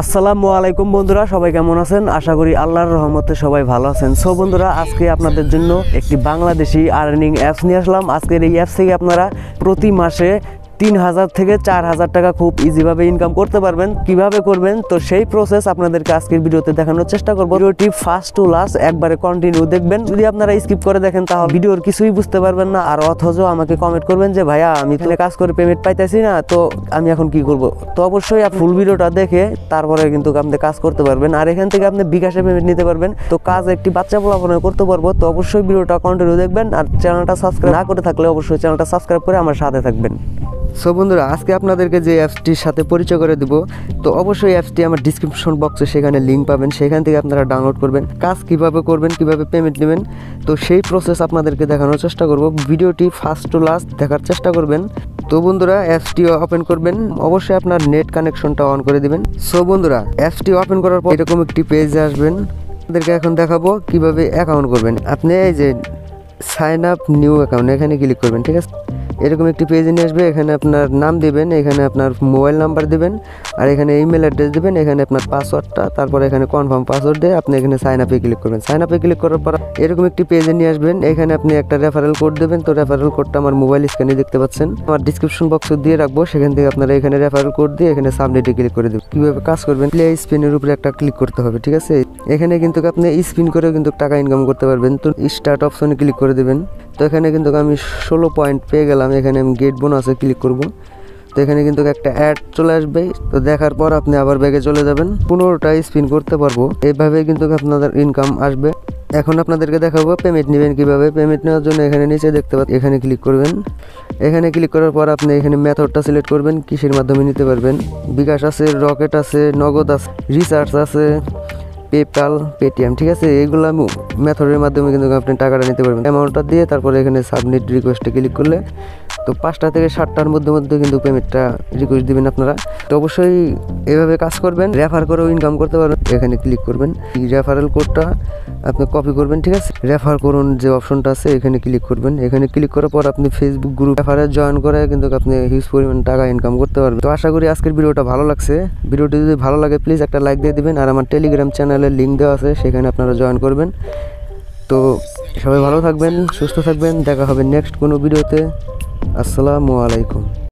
আসসালামু আলাইকুম বন্ধুরা, সবাই কেমন আছেন? আশা করি আল্লাহর রহমতে সবাই ভালো আছেন। সো বন্ধুরা, আজকে আপনাদের জন্য একটি বাংলাদেশি আর্নিং অ্যাপস নিয়ে আসলাম। আজকের এই অ্যাপস থেকে আপনারা প্রতি মাসে 3000 থেকে 4000 টাকা খুব ইজিভাবে ইনকাম করতে পারবেন। কিভাবে করবেন তো সেই প্রসেস আপনাদেরকে আজকের ভিডিওতে দেখানোর চেষ্টা করব। ভিডিওটি ফার্স্ট টু লাস্ট একবারে কন্টিনিউ দেখবেন। যদি আপনারা স্কিপ করে দেখেন তাহলে ভিডিওর কিছুই বুঝতে পারবেন না, আর অথচ আমাকে কমেন্ট করবেন যে ভাইয়া আমি তাহলে কাজ করে পেমেন্ট পাইতেছি না, তো আমি এখন কি করব। তো অবশ্যই ফুল ভিডিওটা দেখে তারপরে কিন্তু আপনি কাজ করতে পারবেন, আর এখান থেকে আপনি বিকাশে পেমেন্ট নিতে পারবেন। তো কাজ একটি বাচ্চা পোলাপনে করতে পারবো। তো অবশ্যই ভিডিওটা কন্টিনিউ দেখবেন, আর চ্যানেলটা সাবস্ক্রাইব না করে থাকলে অবশ্যই চ্যানেলটা সাবস্ক্রাইব করে আমার সাথে থাকবেন। সো বন্ধুরা, আজকে আপনাদেরকে যে অ্যাপসটির সাথে পরিচয় করে দেব, তো অবশ্যই অ্যাপসটি আমার ডিসক্রিপশন বক্সে সেখানে লিঙ্ক পাবেন, সেখান থেকে আপনারা ডাউনলোড করবেন। কাজ কিভাবে করবেন, কিভাবে পেমেন্ট নেবেন, তো সেই প্রসেস আপনাদেরকে দেখানোর চেষ্টা করব। ভিডিওটি ফার্স্ট টু লাস্ট দেখার চেষ্টা করবেন। তো বন্ধুরা, অ্যাপসটি ওপেন করবেন, অবশ্যই আপনার নেট কানেকশনটা অন করে দিবেন। সো বন্ধুরা, অ্যাপসটি ওপেন করার পর এরকম একটি পেজে আসবেন। আপনাদেরকে এখন দেখাবো কিভাবে অ্যাকাউন্ট করবেন। আপনি এই যে সাইন আপ নিউ অ্যাকাউন্ট, এখানে ক্লিক করবেন। ঠিক আছে, এরকম একটি পেজে নিয়ে আসবে। এখানে আপনার নাম দিবেন, এখানে আপনার মোবাইল নাম্বার দিবেন, আর এখানে ইমেল অ্যাড্রেস দিবেন, এখানে আপনার পাসওয়ার্ডটা, তারপরে এখানে কনফার্ম পাসওয়ার্ড দিয়ে আপনি এখানে সাইন আপে ক্লিক করবেন। সাইন আপে ক্লিক করার পর এরকম একটি পেজে নিয়ে আসবেন। এখানে আপনি একটা রেফারেল কোড দেবেন। তো রেফারেল কোডটা আমার মোবাইল স্ক্রিনে দেখতে পাচ্ছেন, আমার ডিসক্রিপশন বক্সে দিয়ে রাখবো। সেখান থেকে আপনারা এখানে রেফারেল কোড দিয়ে এখানে সাবমিটে ক্লিক করে দেবেন। কীভাবে কাজ করবেন, প্লে স্পিনের উপরে একটা ক্লিক করতে হবে। ঠিক আছে, এখানে কিন্তু আপনি স্পিন করেও কিন্তু টাকা ইনকাম করতে পারবেন। তো স্টার্ট অপশনে ক্লিক করে দেবেন। তো এখানে কিন্তু আমি 16 পয়েন্ট পেয়ে গেলাম। এখানে আমি গেট বোনাসে ক্লিক করব। তো এখানে কিন্তু একটা অ্যাড চলে আসবে। তো দেখার পর আপনি আবার ব্যাগে চলে যাবেন, 15টা স্পিন করতে পারবো। এইভাবে কিন্তু আপনাদের ইনকাম আসবে। এখন আপনাদেরকে দেখাবো পেমেন্ট নেবেন কিভাবে। পেমেন্ট নেওয়ার জন্য এখানে নিচে দেখতে পাচ্ছেন, এখানে ক্লিক করবেন। এখানে ক্লিক করার পর আপনি এখানে মেথডটা সিলেক্ট করবেন, কিসের মাধ্যমে নিতে পারবেন। বিকাশ আছে, রকেট আছে, নগদ আছে, রিচার্জ আছে, পেপ্যাল, পেটিএম। ঠিক আছে, এইগুলো মেথডের মাধ্যমে কিন্তু আপনি টাকাটা নিতে পারবেন। অ্যামাউন্টটা দিয়ে তারপরে এখানে সাবমিট রিকোয়েস্টে ক্লিক করলে তো 5টা থেকে 7টার মধ্যে কিন্তু পেমেন্টটা রিকোয়েস্ট দিবেন আপনারা। তো অবশ্যই এভাবে কাজ করবেন, রেফার করেও ইনকাম করতে পারবেন। এখানে ক্লিক করবেন, রেফারেল কোডটা আপনি কপি করবেন। ঠিক আছে, রেফার করুন যে অপশনটা আছে এখানে ক্লিক করবেন। এখানে ক্লিক করার পর আপনি ফেসবুক গ্রুপ রেফারে জয়েন করে কিন্তু আপনি হিউজ পরিমাণ টাকা ইনকাম করতে পারবেন। তো আশা করি আজকের ভিডিওটা ভালো লাগছে। ভিডিওটি যদি ভালো লাগে প্লিজ একটা লাইক দিয়ে দিবেন, আর আমার টেলিগ্রাম চ্যানেলের লিঙ্ক দেওয়া আছে, সেখানে আপনারা জয়েন করবেন। তো সবাই ভালো থাকবেন, সুস্থ থাকবেন, দেখা হবে নেক্সট কোনো ভিডিওতে। আসসালামু আলাইকুম।